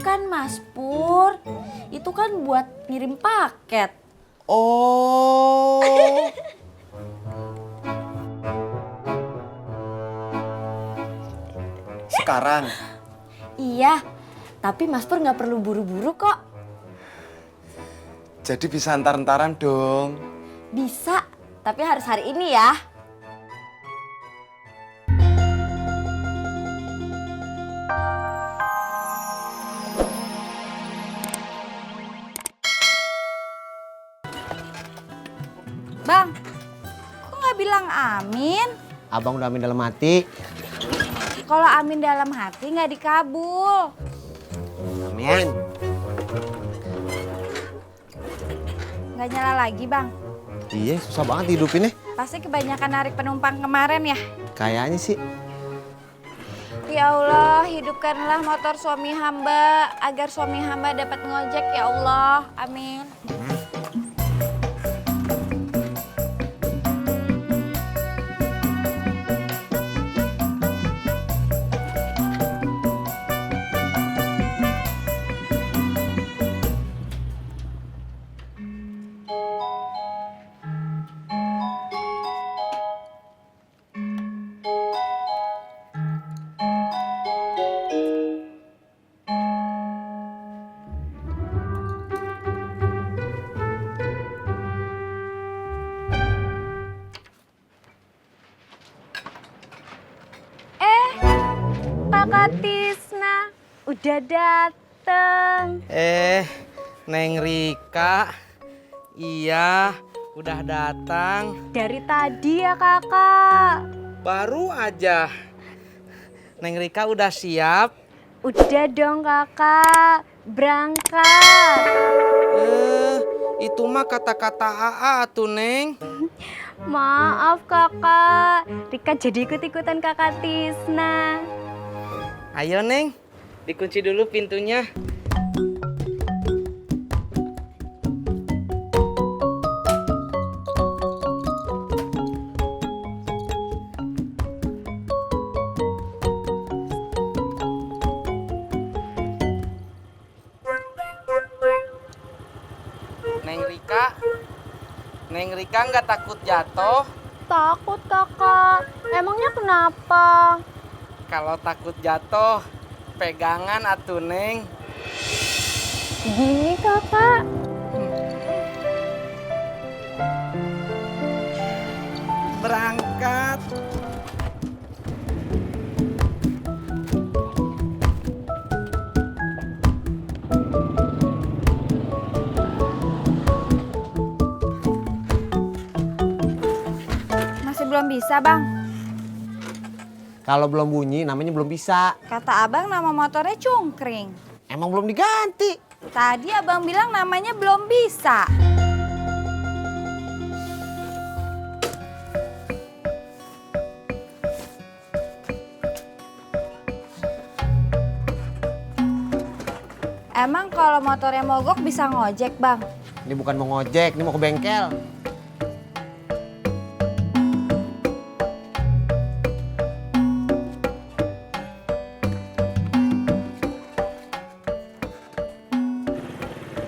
Bukan Mas Pur, itu kan buat ngirim paket. Oh. Sekarang? Iya, tapi Mas Pur nggak perlu buru-buru kok. Jadi bisa antar-antaran dong. Bisa, tapi harus hari ini ya. Bang, kok nggak bilang amin? Abang udah amin dalam hati. Kalau amin dalam hati nggak dikabul. Amin. Nggak nyala lagi bang. Iya, susah banget hidupinnya. Pasti kebanyakan narik penumpang kemarin ya. Kayaknya sih. Ya Allah, hidupkanlah motor suami hamba agar suami hamba dapat ngojek ya Allah. Amin. Kakak Tisna udah dateng. Neng Rika, iya udah datang. Dari tadi ya kakak. Baru aja. Neng Rika udah siap. Udah dong kakak, berangkat. Itu mah kata-kata AA tuh Neng. Maaf kakak, Rika jadi ikut-ikutan kakak Tisna. Ayo Neng, dikunci dulu pintunya. Neng Rika nggak takut jatuh? Takut kakak, emangnya kenapa? Kalau takut jatuh, pegangan atuh Neng. Gini kakak. Berangkat. Masih belum bisa bang. Kalau belum bunyi namanya belum bisa. Kata abang nama motornya Cungkring. Emang belum diganti. Tadi abang bilang namanya belum bisa. Emang kalau motornya mogok bisa ngojek bang? Ini bukan mau ngojek, ini mau ke bengkel.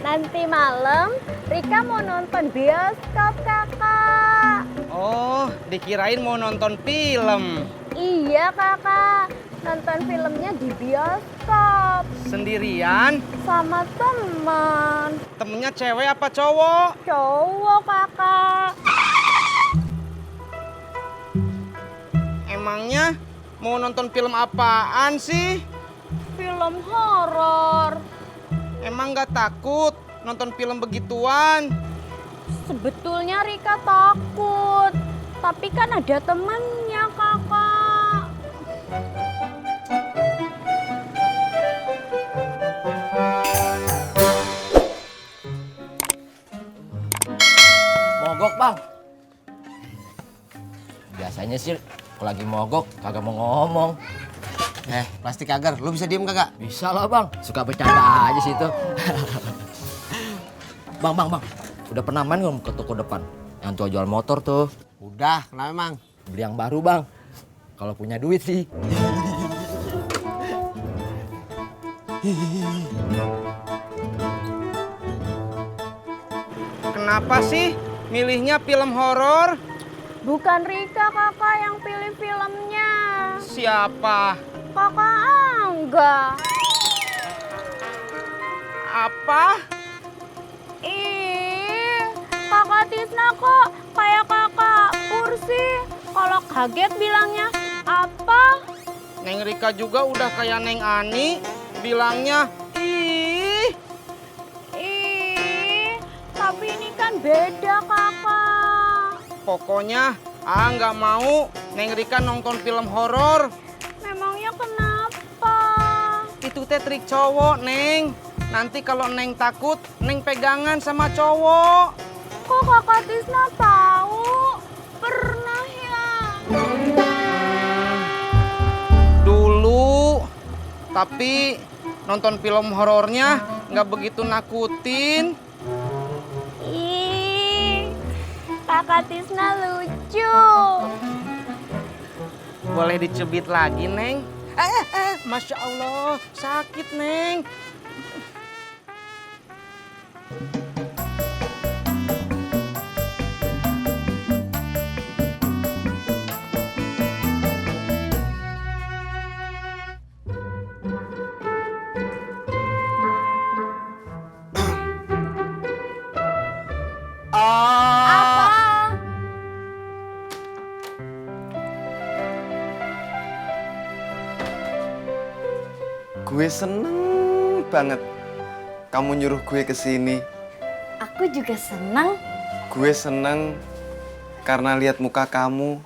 Nanti malam Rika mau nonton bioskop kakak. Oh, dikirain mau nonton film. Iya kakak, nonton filmnya di bioskop Sendirian? sama teman. Temennya cewek apa cowok? Cowok kakak. Emangnya mau nonton film apaan sih? Film horor. Emang nggak takut nonton film begituan? Sebetulnya Rika takut, tapi kan ada temannya kakak. Mogok bang. Biasanya sih kalau lagi mogok kagak mau ngomong. Plastik agar, lu bisa diem kagak? Bisa lah bang, suka bercanda aja sih itu. Bang, udah pernah main nggak ke toko depan? Yang tua jual motor tuh. Udah, kenapa emang? Beli yang baru bang. Kalau punya duit sih. Kenapa sih milihnya film horor? Bukan Rika kakak yang pilih filmnya. Siapa? Kakak Angga. Apa? Ih, kakak Tisna kok kayak kakak Pur sih. Kalau kaget bilangnya apa? Neng Rika juga udah kayak Neng Ani, bilangnya ih. Ih, tapi ini kan beda kakak. Pokoknya nggak mau Neng Rika nonton film horor. Memangnya kenapa? Itu teh trik cowok, Neng. Nanti kalau Neng takut, Neng pegangan sama cowok. Kok kakak Tisna tahu? Pernah ya? Dulu, tapi nonton film horornya nggak begitu nakutin. Ih, kakak Tisna lucu. Boleh dicubit lagi, Neng? Masya Allah, sakit, Neng. Apa? Gue seneng banget kamu nyuruh gue kesini. Aku juga senang. Gue seneng karena lihat muka kamu.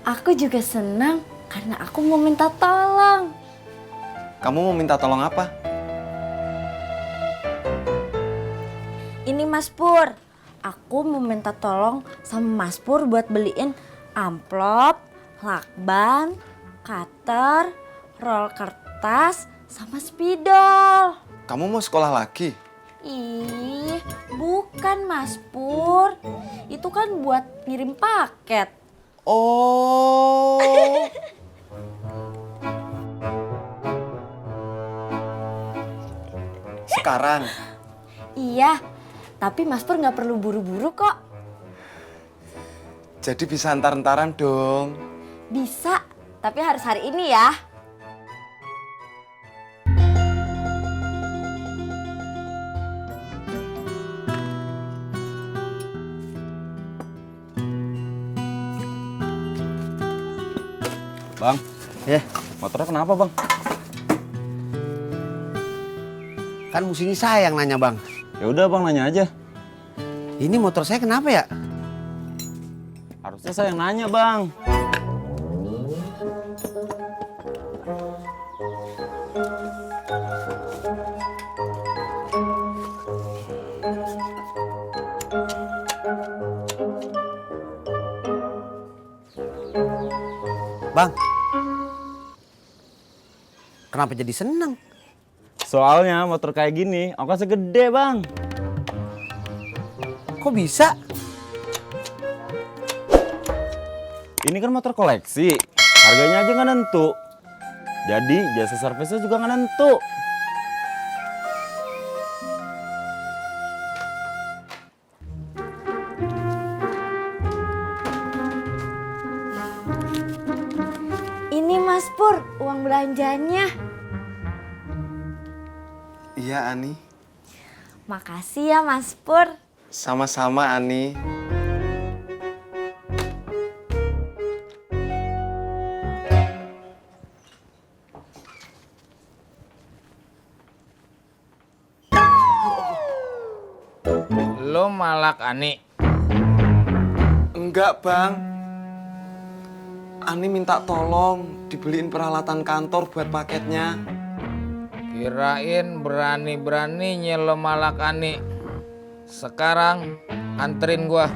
Aku juga senang karena aku mau minta tolong. Kamu mau minta tolong apa? Ini Mas Pur, aku mau minta tolong sama Mas Pur buat beliin amplop, lakban, cutter, roll kertas, sama spidol. Kamu mau sekolah lagi? Ih, bukan Mas Pur. Itu kan buat ngirim paket. Oh. Sekarang? Iya, tapi Mas Pur nggak perlu buru-buru kok. Jadi bisa antar-antaran dong. Bisa, tapi harus hari ini ya. Bang, Ya, motornya kenapa bang? kan musingi saya yang nanya bang. Ya udah bang, nanya aja. Ini motor saya kenapa ya? Harusnya saya yang nanya bang. Bang, kenapa jadi seneng? Soalnya motor kayak gini, ongkosnya gede bang. Kok bisa? Ini kan motor koleksi, harganya aja nggak nentu. Jadi jasa servisnya juga nggak nentu. Ini Mas Pur, uang belanjanya. Iya, Ani. Makasih ya Mas Pur. Sama-sama, Ani. Lo malak Ani. Enggak, Bang. Ani minta tolong dibeliin peralatan kantor buat paketnya. Kirain berani-beraninya lo malak Ani. Sekarang anterin gua.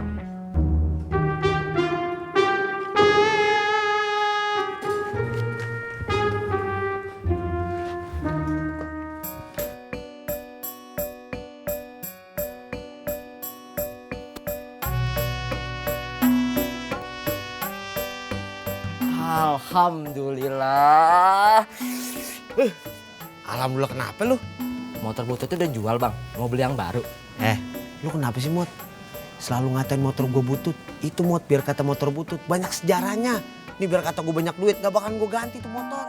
Alhamdulillah. Alhamdulillah, kenapa lu? Motor butut itu udah jual bang, mau beli yang baru. Lu kenapa sih, Mot? Selalu ngatain motor gue butut. Itu, Mot, biar kata motor butut banyak sejarahnya. Nih biar kata gue banyak duit, gak bakalan gue ganti tuh motor.